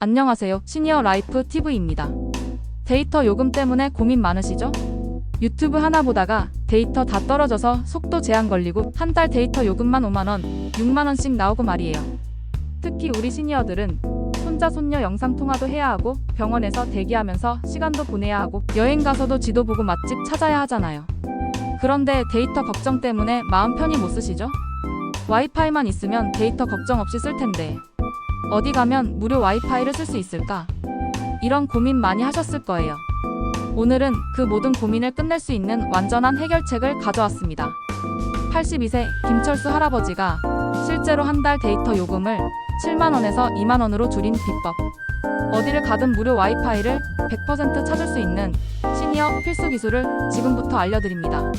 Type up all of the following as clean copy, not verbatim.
안녕하세요. 시니어 라이프 TV입니다. 데이터 요금 때문에 고민 많으시죠? 유튜브 하나 보다가 데이터 다 떨어져서 속도 제한 걸리고 한 달 데이터 요금만 5만원, 6만원씩 나오고 말이에요. 특히 우리 시니어들은 손자 손녀 영상 통화도 해야 하고 병원에서 대기하면서 시간도 보내야 하고 여행 가서도 지도 보고 맛집 찾아야 하잖아요. 그런데 데이터 걱정 때문에 마음 편히 못 쓰시죠? 와이파이만 있으면 데이터 걱정 없이 쓸 텐데 어디 가면 무료 와이파이를 쓸 수 있을까? 이런 고민 많이 하셨을 거예요. 오늘은 그 모든 고민을 끝낼 수 있는 완전한 해결책을 가져왔습니다. 82세 김철수 할아버지가 실제로 한 달 데이터 요금을 7만원에서 2만원으로 줄인 비법. 어디를 가든 무료 와이파이를 100% 찾을 수 있는 시니어 필수 기술을 지금부터 알려드립니다.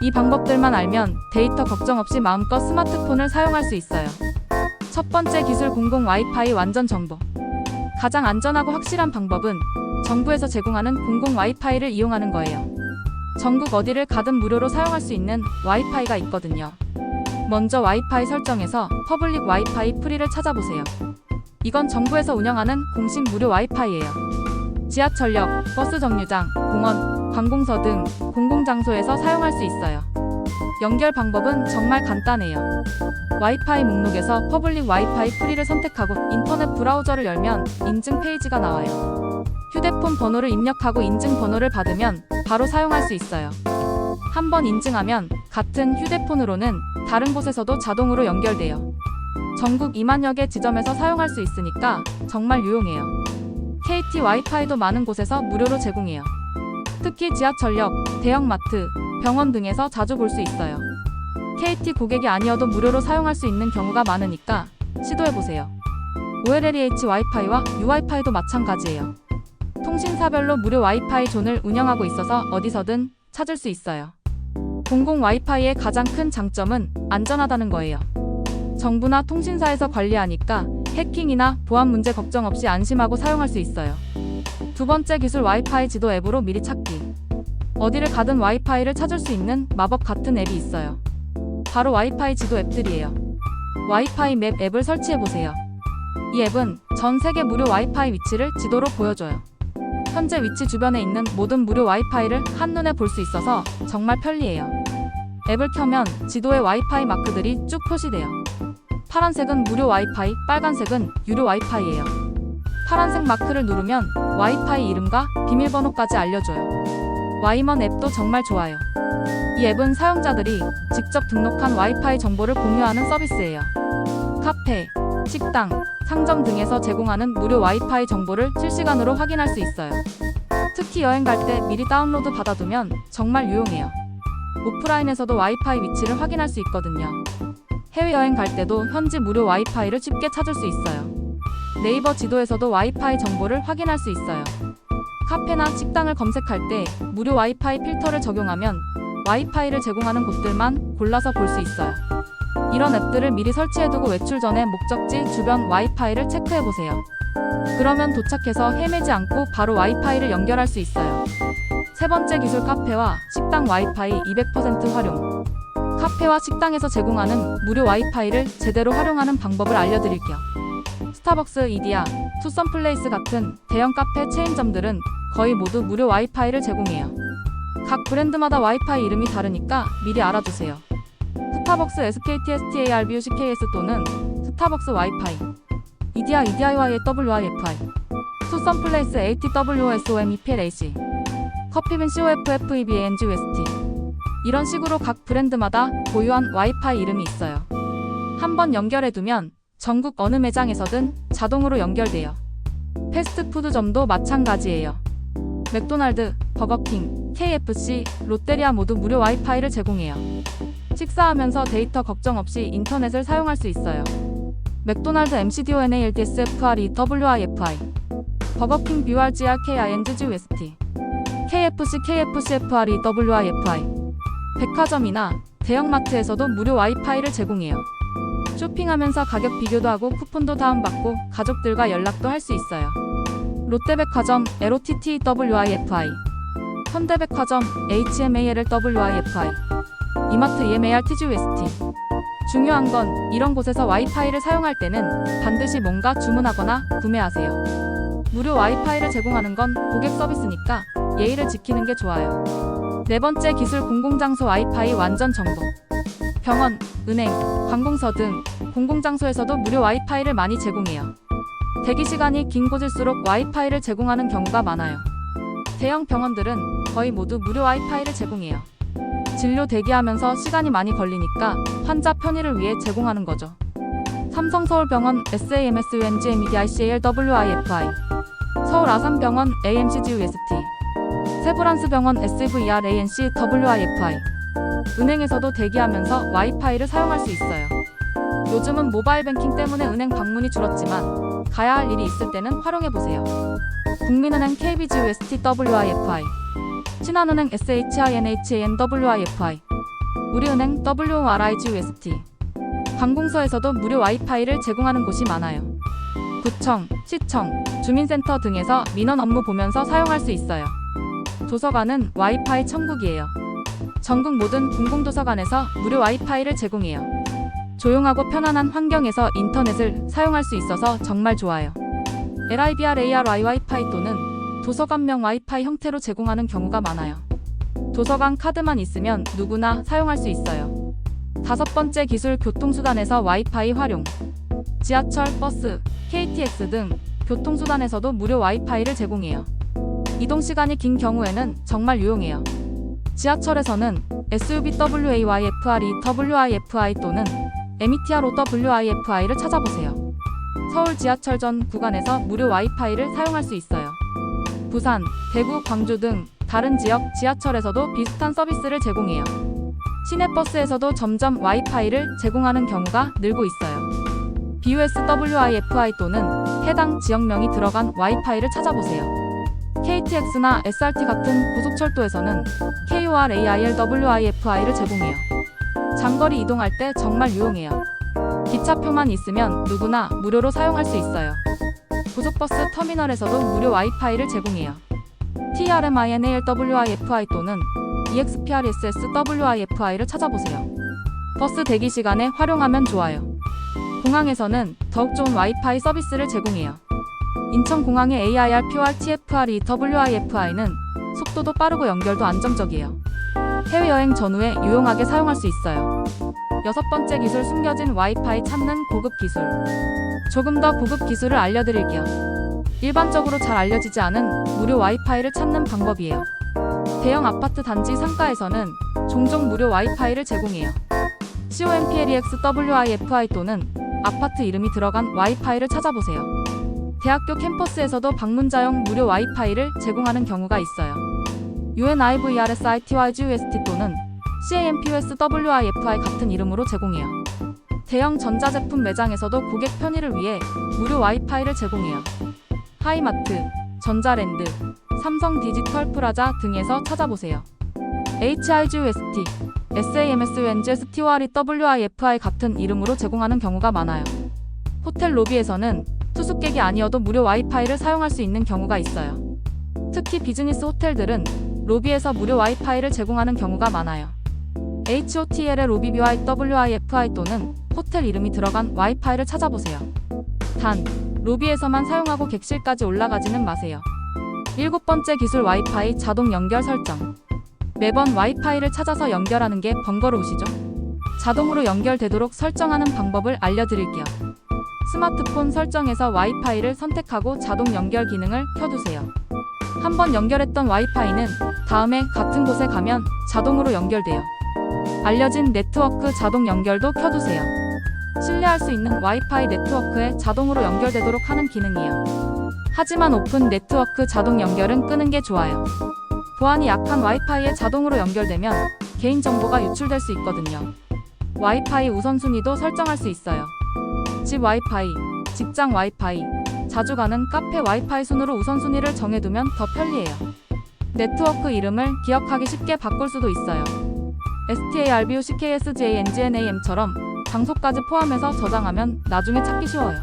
이 방법들만 알면 데이터 걱정 없이 마음껏 스마트폰을 사용할 수 있어요. 첫 번째 기술, 공공 와이파이 완전 정보. 가장 안전하고 확실한 방법은 정부에서 제공하는 공공 와이파이를 이용하는 거예요. 전국 어디를 가든 무료로 사용할 수 있는 와이파이가 있거든요. 먼저 와이파이 설정에서 퍼블릭 와이파이 프리를 찾아보세요. 이건 정부에서 운영하는 공식 무료 와이파이예요. 지하철역, 버스 정류장, 공원, 관공서 등 공공장소에서 사용할 수 있어요. 연결 방법은 정말 간단해요. 와이파이 목록에서 퍼블릭 와이파이 프리를 선택하고 인터넷 브라우저를 열면 인증 페이지가 나와요. 휴대폰 번호를 입력하고 인증 번호를 받으면 바로 사용할 수 있어요. 한번 인증하면 같은 휴대폰으로는 다른 곳에서도 자동으로 연결돼요. 전국 2만여 개 지점에서 사용할 수 있으니까 정말 유용해요. KT 와이파이도 많은 곳에서 무료로 제공해요. 특히 지하철역, 대형마트, 병원 등에서 자주 볼 수 있어요. KT 고객이 아니어도 무료로 사용할 수 있는 경우가 많으니까 시도해보세요. OLLEH 와이파이와 UWiFi도 마찬가지예요. 통신사별로 무료 와이파이 존을 운영하고 있어서 어디서든 찾을 수 있어요. 공공 와이파이의 가장 큰 장점은 안전하다는 거예요. 정부나 통신사에서 관리하니까 해킹이나 보안 문제 걱정 없이 안심하고 사용할 수 있어요. 두 번째 기술, 와이파이 지도 앱으로 미리 찾기. 어디를 가든 와이파이를 찾을 수 있는 마법 같은 앱이 있어요. 바로 와이파이 지도 앱들이에요. 와이파이 맵 앱을 설치해보세요. 이 앱은 전 세계 무료 와이파이 위치를 지도로 보여줘요. 현재 위치 주변에 있는 모든 무료 와이파이를 한눈에 볼 수 있어서 정말 편리해요. 앱을 켜면 지도에 와이파이 마크들이 쭉 표시돼요. 파란색은 무료 와이파이, 빨간색은 유료 와이파이예요. 파란색 마크를 누르면 와이파이 이름과 비밀번호까지 알려줘요. 와이먼 앱도 정말 좋아요. 이 앱은 사용자들이 직접 등록한 와이파이 정보를 공유하는 서비스예요. 카페, 식당, 상점 등에서 제공하는 무료 와이파이 정보를 실시간으로 확인할 수 있어요. 특히 여행 갈 때 미리 다운로드 받아두면 정말 유용해요. 오프라인에서도 와이파이 위치를 확인할 수 있거든요. 해외여행 갈 때도 현지 무료 와이파이를 쉽게 찾을 수 있어요. 네이버 지도에서도 와이파이 정보를 확인할 수 있어요. 카페나 식당을 검색할 때 무료 와이파이 필터를 적용하면 와이파이를 제공하는 곳들만 골라서 볼 수 있어요. 이런 앱들을 미리 설치해두고 외출 전에 목적지 주변 와이파이를 체크해보세요. 그러면 도착해서 헤매지 않고 바로 와이파이를 연결할 수 있어요. 세 번째 기술, 카페와 식당 와이파이 200% 활용. 카페와 식당에서 제공하는 무료 와이파이를 제대로 활용하는 방법을 알려드릴게요. 스타벅스, 이디야, 투썸플레이스 같은 대형 카페 체인점들은 거의 모두 무료 와이파이를 제공해요. 각 브랜드마다 와이파이 이름이 다르니까 미리 알아두세요. 스타벅스 SKTSTARBU CKS 또는 스타벅스 와이파이. 이디야 EDIYWIFI. 투썸플레이스 ATWOSOMEPLAC. 커피빈 COFFEBANGUST. 이런 식으로 각 브랜드마다 고유한 와이파이 이름이 있어요. 한번 연결해두면 전국 어느 매장에서든 자동으로 연결돼요. 패스트푸드점도 마찬가지예요. 맥도날드, 버거킹, KFC, 롯데리아 모두 무료 와이파이를 제공해요. 식사하면서 데이터 걱정 없이 인터넷을 사용할 수 있어요. 맥도날드 MCDONALDSFREWIFI, 버거킹 BRGRKINGGUST, KFC KFCFREWIFI. 백화점이나 대형마트에서도 무료 와이파이를 제공해요. 쇼핑하면서 가격 비교도 하고 쿠폰도 다운받고 가족들과 연락도 할 수 있어요. 롯데백화점 LOTTWIFI, 현대백화점 HMALLWIFI, 이마트 EMARTGUST. 중요한 건 이런 곳에서 와이파이를 사용할 때는 반드시 뭔가 주문하거나 구매하세요. 무료 와이파이를 제공하는 건 고객 서비스니까 예의를 지키는 게 좋아요. 네 번째 기술, 공공장소 와이파이 완전 정복. 병원, 은행, 관공서 등 공공장소에서도 무료 와이파이를 많이 제공해요. 대기 시간이 긴 곳일수록 와이파이를 제공하는 경우가 많아요. 대형 병원들은 거의 모두 무료 와이파이를 제공해요. 진료 대기하면서 시간이 많이 걸리니까 환자 편의를 위해 제공하는 거죠. 삼성서울병원 SAMSUNGMEDICALWIFI, 서울 아산병원 AMCGUST, 세브란스병원 SVRANCWIFI. 은행에서도 대기하면서 와이파이를 사용할 수 있어요. 요즘은 모바일 뱅킹 때문에 은행 방문이 줄었지만 가야 할 일이 있을 때는 활용해보세요. 국민은행 KBGUST-WIFI, 신한은행 SHINHANWIFI, 우리은행 WORIGUST. 관공서에서도 무료 와이파이를 제공하는 곳이 많아요. 구청, 시청, 주민센터 등에서 민원 업무 보면서 사용할 수 있어요. 도서관은 와이파이 천국이에요. 전국 모든 공공도서관에서 무료 와이파이를 제공해요. 조용하고 편안한 환경에서 인터넷을 사용할 수 있어서 정말 좋아요. LIBRARY 와이파이 또는 도서관명 와이파이 형태로 제공하는 경우가 많아요. 도서관 카드만 있으면 누구나 사용할 수 있어요. 다섯 번째 기술, 교통수단에서 와이파이 활용. 지하철, 버스, KTX 등 교통수단에서도 무료 와이파이를 제공해요. 이동시간이 긴 경우에는 정말 유용해요. 지하철에서는 SUBWAYFREWIFI 또는 METROWIFI를 찾아보세요. 서울 지하철 전 구간에서 무료 와이파이를 사용할 수 있어요. 부산, 대구, 광주 등 다른 지역 지하철에서도 비슷한 서비스를 제공해요. 시내버스에서도 점점 와이파이를 제공하는 경우가 늘고 있어요. BUSWIFI 또는 해당 지역명이 들어간 와이파이를 찾아보세요. KTX나 SRT 같은 고속철도에서는 KORAILWIFI를 제공해요. 장거리 이동할 때 정말 유용해요. 기차표만 있으면 누구나 무료로 사용할 수 있어요. 고속버스 터미널에서도 무료 와이파이를 제공해요. TRMINALWIFI 또는 EXPRSSWIFI를 찾아보세요. 버스 대기 시간에 활용하면 좋아요. 공항에서는 더욱 좋은 와이파이 서비스를 제공해요. 인천공항의 AIRPORTFREWIFI는 속도도 빠르고 연결도 안정적이에요. 해외여행 전후에 유용하게 사용할 수 있어요. 여섯 번째 기술, 숨겨진 와이파이 찾는 고급 기술. 조금 더 고급 기술을 알려드릴게요. 일반적으로 잘 알려지지 않은 무료 와이파이를 찾는 방법이에요. 대형 아파트 단지 상가에서는 종종 무료 와이파이를 제공해요. COMPLEXWIFI 또는 아파트 이름이 들어간 와이파이를 찾아보세요. 대학교 캠퍼스에서도 방문자용 무료 와이파이를 제공하는 경우가 있어요. UNIVRSITYGUST 또는 CAMPUSWIFI 같은 이름으로 제공해요. 대형 전자제품 매장에서도 고객 편의를 위해 무료 와이파이를 제공해요. 하이마트, 전자랜드, 삼성 디지털 프라자 등에서 찾아보세요. HIGUST, SAMSUNGSTOREWIFI 같은 이름으로 제공하는 경우가 많아요. 호텔 로비에서는 투숙객이 아니어도 무료 와이파이를 사용할 수 있는 경우가 있어요. 특히 비즈니스 호텔들은 로비에서 무료 와이파이를 제공하는 경우가 많아요. HOTL의 로비WIFI 또는 호텔 이름이 들어간 와이파이를 찾아보세요. 단, 로비에서만 사용하고 객실까지 올라가지는 마세요. 일곱 번째 기술, 와이파이 자동 연결 설정. 매번 와이파이를 찾아서 연결하는 게 번거로우시죠? 자동으로 연결되도록 설정하는 방법을 알려드릴게요. 스마트폰 설정에서 와이파이를 선택하고 자동 연결 기능을 켜두세요. 한번 연결했던 와이파이는 다음에 같은 곳에 가면 자동으로 연결돼요. 알려진 네트워크 자동 연결도 켜두세요. 신뢰할 수 있는 와이파이 네트워크에 자동으로 연결되도록 하는 기능이에요. 하지만 오픈 네트워크 자동 연결은 끄는 게 좋아요. 보안이 약한 와이파이에 자동으로 연결되면 개인정보가 유출될 수 있거든요. 와이파이 우선순위도 설정할 수 있어요. 집 와이파이, 직장 와이파이, 자주 가는 카페 와이파이 순으로 우선순위를 정해두면 더 편리해요. 네트워크 이름을 기억하기 쉽게 바꿀 수도 있어요. STARBUCKSJNGNAM처럼 장소까지 포함해서 저장하면 나중에 찾기 쉬워요.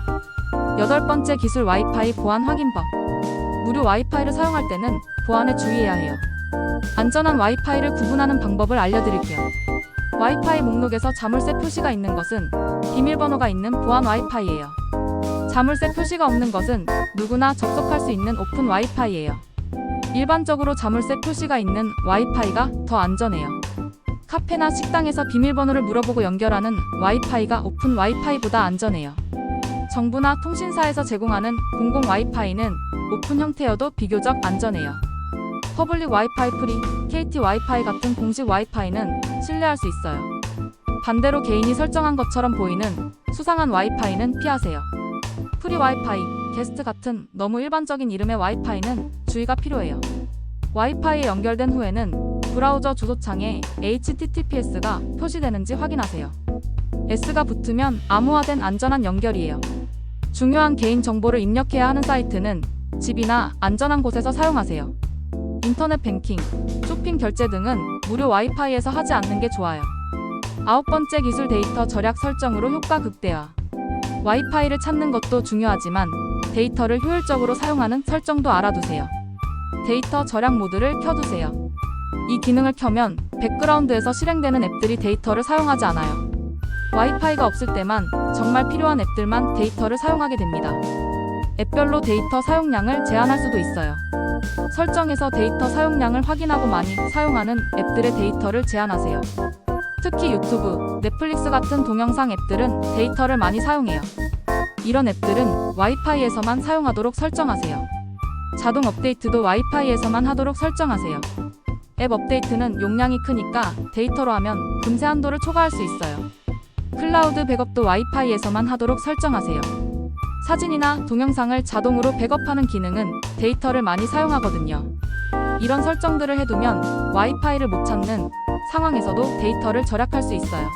여덟 번째 기술, 와이파이 보안 확인법. 무료 와이파이를 사용할 때는 보안에 주의해야 해요. 안전한 와이파이를 구분하는 방법을 알려드릴게요. 와이파이 목록에서 자물쇠 표시가 있는 것은 비밀번호가 있는 보안 와이파이예요. 자물쇠 표시가 없는 것은 누구나 접속할 수 있는 오픈 와이파이예요. 일반적으로 자물쇠 표시가 있는 와이파이가 더 안전해요. 카페나 식당에서 비밀번호를 물어보고 연결하는 와이파이가 오픈 와이파이보다 안전해요. 정부나 통신사에서 제공하는 공공 와이파이는 오픈 형태여도 비교적 안전해요. 퍼블릭 와이파이 프리, KT 와이파이 같은 공식 와이파이는 신뢰할 수 있어요. 반대로 개인이 설정한 것처럼 보이는 수상한 와이파이는 피하세요. 프리 와이파이, 게스트 같은 너무 일반적인 이름의 와이파이는 주의가 필요해요. 와이파이에 연결된 후에는 브라우저 주소창에 HTTPS가 표시되는지 확인하세요. S가 붙으면 암호화된 안전한 연결이에요. 중요한 개인 정보를 입력해야 하는 사이트는 집이나 안전한 곳에서 사용하세요. 인터넷 뱅킹, 쇼핑 결제 등은 무료 와이파이에서 하지 않는 게 좋아요. 9번째 기술 데이터 절약 설정으로 효과 극대화. 와이파이를 찾는 것도 중요하지만 데이터를 효율적으로 사용하는 설정도 알아두세요. 데이터 절약 모드를 켜두세요. 이 기능을 켜면 백그라운드에서 실행되는 앱들이 데이터를 사용하지 않아요. 와이파이가 없을 때만 정말 필요한 앱들만 데이터를 사용하게 됩니다. 앱별로 데이터 사용량을 제한할 수도 있어요. 설정에서 데이터 사용량을 확인하고 많이 사용하는 앱들의 데이터를 제한하세요. 특히 유튜브, 넷플릭스 같은 동영상 앱들은 데이터를 많이 사용해요. 이런 앱들은 와이파이에서만 사용하도록 설정하세요. 자동 업데이트도 와이파이에서만 하도록 설정하세요. 앱 업데이트는 용량이 크니까 데이터로 하면 금세 한도를 초과할 수 있어요. 클라우드 백업도 와이파이에서만 하도록 설정하세요. 사진이나 동영상을 자동으로 백업하는 기능은 데이터를 많이 사용하거든요. 이런 설정들을 해두면 와이파이를 못 찾는 상황에서도 데이터를 절약할 수 있어요.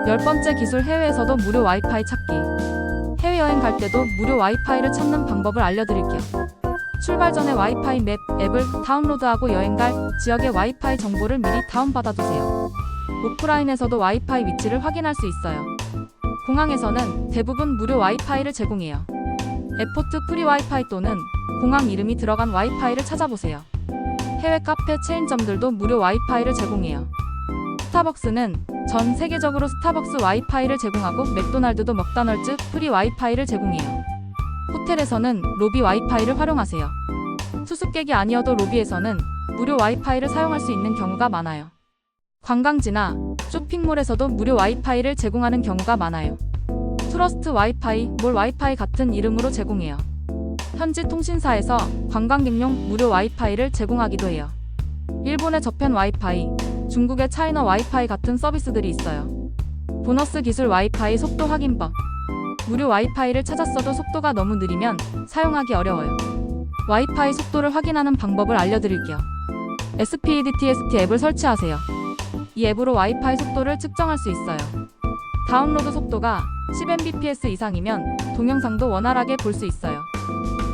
10번째 기술 해외에서도 무료 와이파이 찾기. 해외여행 갈 때도 무료 와이파이를 찾는 방법을 알려드릴게요. 출발 전에 와이파이 맵 앱을 다운로드하고 여행 갈 지역의 와이파이 정보를 미리 다운받아두세요. 오프라인에서도 와이파이 위치를 확인할 수 있어요. 공항에서는 대부분 무료 와이파이를 제공해요. 에포트 프리 와이파이 또는 공항 이름이 들어간 와이파이를 찾아보세요. 해외 카페 체인점들도 무료 와이파이를 제공해요. 스타벅스는 전 세계적으로 스타벅스 와이파이를 제공하고 맥도날드도 먹다널즈 프리 와이파이를 제공해요. 호텔에서는 로비 와이파이를 활용하세요. 수수께끼 아니어도 로비에서는 무료 와이파이를 사용할 수 있는 경우가 많아요. 관광지나 쇼핑몰에서도 무료 와이파이를 제공하는 경우가 많아요. 트러스트 와이파이, 몰 와이파이 같은 이름으로 제공해요. 현지 통신사에서 관광객용 무료 와이파이를 제공하기도 해요. 일본의 저펜 와이파이, 중국의 차이나 와이파이 같은 서비스들이 있어요. 보너스 기술 와이파이 속도 확인법. 무료 와이파이를 찾았어도 속도가 너무 느리면 사용하기 어려워요. 와이파이 속도를 확인하는 방법을 알려드릴게요. SPEDTST 앱을 설치하세요. 이 앱으로 와이파이 속도를 측정할 수 있어요. 다운로드 속도가 10mbps 이상이면 동영상도 원활하게 볼 수 있어요.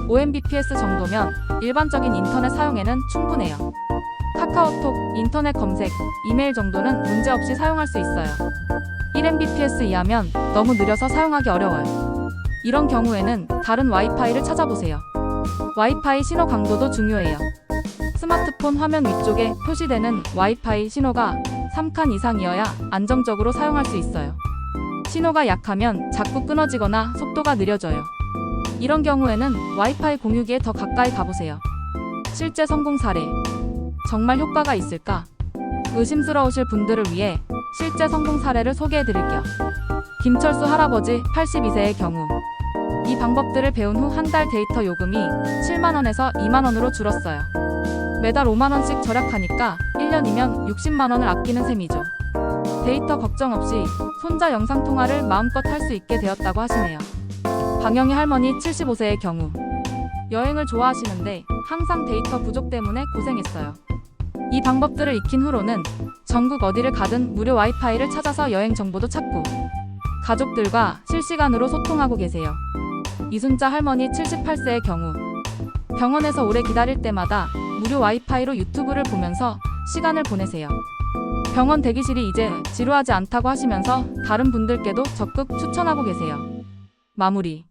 5mbps 정도면 일반적인 인터넷 사용에는 충분해요. 카카오톡, 인터넷 검색, 이메일 정도는 문제없이 사용할 수 있어요. 1mbps 이하면 너무 느려서 사용하기 어려워요. 이런 경우에는 다른 와이파이를 찾아보세요. 와이파이 신호 강도도 중요해요. 스마트폰 화면 위쪽에 표시되는 와이파이 신호가 3칸 이상이어야 안정적으로 사용할 수 있어요. 신호가 약하면 자꾸 끊어지거나 속도가 느려져요. 이런 경우에는 와이파이 공유기에 더 가까이 가보세요. 실제 성공 사례. 정말 효과가 있을까? 의심스러우실 분들을 위해 실제 성공 사례를 소개해드릴게요. 김철수 할아버지 82세의 경우. 이 방법들을 배운 후 한 달 데이터 요금이 7만원에서 2만원으로 줄었어요. 매달 5만원씩 절약하니까 1년이면 60만원을 아끼는 셈이죠. 데이터 걱정 없이 손자 영상통화를 마음껏 할 수 있게 되었다고 하시네요. 방영희 할머니 75세의 경우. 여행을 좋아하시는데 항상 데이터 부족 때문에 고생했어요. 이 방법들을 익힌 후로는 전국 어디를 가든 무료 와이파이를 찾아서 여행 정보도 찾고 가족들과 실시간으로 소통하고 계세요. 이순자 할머니 78세의 경우. 병원에서 오래 기다릴 때마다 무료 와이파이로 유튜브를 보면서 시간을 보내세요. 병원 대기실이 이제 지루하지 않다고 하시면서 다른 분들께도 적극 추천하고 계세요. 마무리.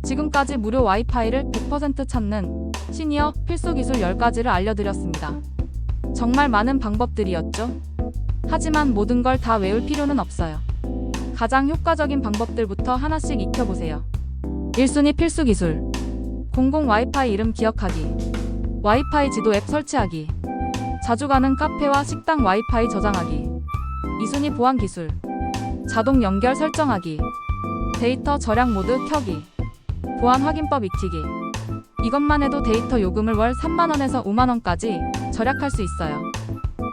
지금까지 무료 와이파이를 100% 찾는 시니어 필수 기술 10가지를 알려드렸습니다. 정말 많은 방법들이었죠? 하지만 모든 걸 다 외울 필요는 없어요. 가장 효과적인 방법들부터 하나씩 익혀보세요. 1순위 필수 기술. 공공 와이파이 이름 기억하기. 와이파이 지도 앱 설치하기. 자주 가는 카페와 식당 와이파이 저장하기. 2순위 보안 기술. 자동 연결 설정하기. 데이터 절약 모드 켜기. 보안 확인법 익히기. 이것만 해도 데이터 요금을 월 3만원에서 5만원까지 절약할 수 있어요.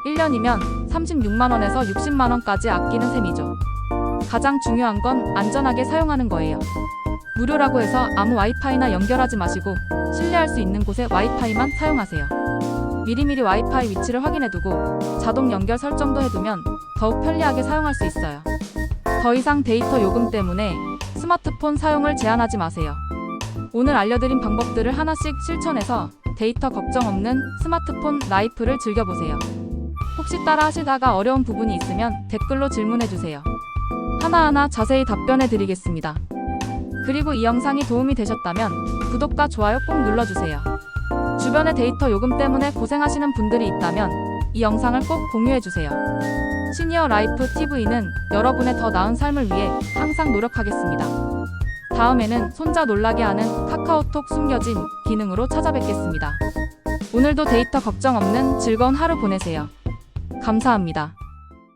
1년이면 36만원에서 60만원까지 아끼는 셈이죠. 가장 중요한 건 안전하게 사용하는 거예요. 무료라고 해서 아무 와이파이나 연결하지 마시고 신뢰할 수 있는 곳의 와이파이만 사용하세요. 미리미리 와이파이 위치를 확인해두고 자동 연결 설정도 해두면 더욱 편리하게 사용할 수 있어요. 더 이상 데이터 요금 때문에 스마트폰 사용을 제한하지 마세요. 오늘 알려드린 방법들을 하나씩 실천해서 데이터 걱정 없는 스마트폰 라이프를 즐겨보세요. 혹시 따라 하시다가 어려운 부분이 있으면 댓글로 질문해주세요. 하나하나 자세히 답변해드리겠습니다. 그리고 이 영상이 도움이 되셨다면 구독과 좋아요 꼭 눌러주세요. 주변에 데이터 요금 때문에 고생하시는 분들이 있다면 이 영상을 꼭 공유해주세요. 시니어 라이프 TV는 여러분의 더 나은 삶을 위해 항상 노력하겠습니다. 다음에는 손자 놀라게 하는 카카오톡 숨겨진 기능으로 찾아뵙겠습니다. 오늘도 데이터 걱정 없는 즐거운 하루 보내세요. 감사합니다.